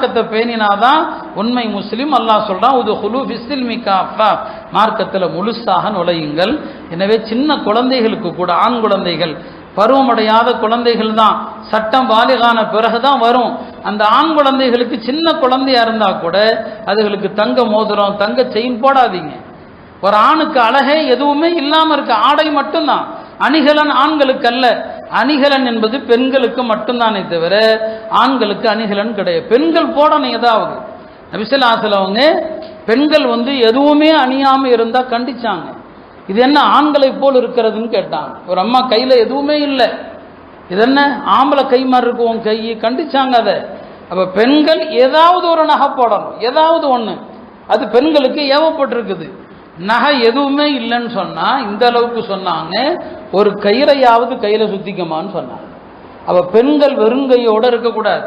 மார்க்கத்தை பேணினாதான் உண்மை முஸ்லிம். அல்லாஹ் சொல்றான் உதுகுலு ஃபிஸ்ஸில்மி காஃபா, மார்க்கத்தில் முழுசாக நுழையுங்கள். எனவே சின்ன குழந்தைகளுக்கு கூட, ஆண் குழந்தைகள், பருவமடையாத குழந்தைகள் தான் சட்டம் பாலிகான பிறகுதான் வரும். அந்த ஆண் குழந்தைகளுக்கு சின்ன குழந்தையா இருந்தா கூட அதுகளுக்கு தங்க மோதிரம், தங்க செயின் போடாதீங்க. ஒரு ஆணுக்கு அழகே எதுவுமே இல்லாம இருக்க, ஆடை மட்டும்தான். அணிகலன் ஆண்களுக்கு அல்ல, அணிகலன் என்பது பெண்களுக்கு மட்டும்தானே தவிர ஆண்களுக்கு அணிகலன் கிடையாது. பெண்கள் போடணும் ஏதாவது. நபி ஸல்லல்லாஹு அலைஹி வஸல்லம் அவங்க பெண்கள் எதுவுமே அணியாம இருந்தா கண்டிச்சாங்க. இது என்ன ஆண்களை போல் இருக்கிறதுன்னு கேட்டாங்க. ஒரு அம்மா கையில எதுவுமே இல்லை, இது என்ன ஆம்பளை கை மாதிரி இருக்கும் கை, கண்டிச்சாங்க அதை. அப்ப பெண்கள் ஏதாவது ஒரு நகை போடணும், ஏதாவது ஒண்ணு. அது பெண்களுக்கு ஏவப்பட்டிருக்குது. நகை எதுவுமே இல்லைன்னு சொன்னா இந்த அளவுக்கு சொன்னாங்க, ஒரு கயிறையாவது கையில சுத்திக்கமான்னு சொன்னாங்க. அப்ப பெண்கள் வெறுங்கையோட இருக்கக்கூடாது,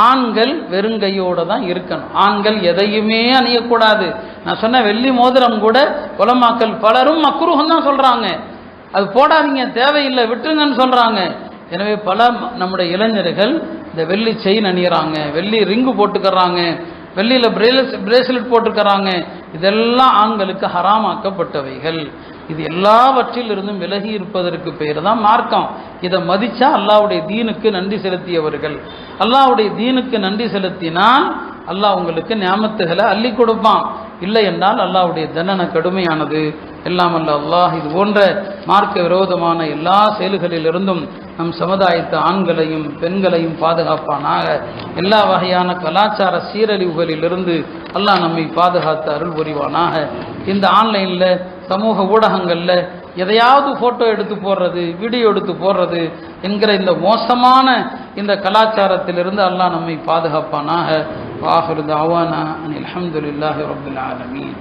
ஆண்கள் வெறுங்கையோட தான் இருக்கணும். ஆண்கள் எதையுமே அணியக்கூடாது. நான் சொன்ன வெள்ளி மோதிரம் கூட உலமாக்கள் பலரும் மக்ரூஹ் தான் சொல்றாங்க, அது போடாதீங்க, தேவையில்லை, விட்டுருங்கன்னு சொல்றாங்க. எனவே பல நம்முடைய இளைஞர்கள் இந்த வெள்ளி செயின் அணியறாங்க, வெள்ளி ரிங்கு போட்டுக்கிறாங்க, வெள்ளியில பிரேஸ்லெட் போட்டுக்கிறாங்க. இதெல்லாம் ஆண்களுக்கு ஹராமாக்கப்பட்டவைகள். இது எல்லாவற்றிலிருந்தும் விலகி இருப்பதற்கு பெயர் தான் மார்க்கம். இதை மதிச்சா அல்லாஹ்வுடைய தீனுக்கு நன்றி செலுத்தியவர்கள். அல்லாஹ்வுடைய தீனுக்கு நன்றி செலுத்தினால் அல்லாஹ் உங்களுக்கு நியாமத்துகளை அள்ளி கொடுப்பான். இல்லை என்றால் அல்லாஹ்வுடைய தண்டனை கடுமையானது. எல்லாம் அல்ல அல்லாஹ் இது போன்ற மார்க்க விரோதமான எல்லா செயல்களிலிருந்தும் நம் சமுதாயத்து ஆண்களையும் பெண்களையும் பாதுகாப்பானாக. எல்லா வகையான கலாச்சார சீரழிவுகளிலிருந்து அல்லாஹ் நம்மை பாதுகாத்து அருள் புரிவானாக. இந்த ஆன்லைனில் சமூக ஊடகங்களில் எதையாவது ஃபோட்டோ எடுத்து போடுறது, வீடியோ எடுத்து போடுறது என்கிற இந்த மோசமான இந்த கலாச்சாரத்திலிருந்து அல்லாஹ் நம்மை பாதுகாப்பானாக. வாஹிரு தஅவானா அனில் ஹம்துலில்லாஹி ரப்பில் ஆலமீன்.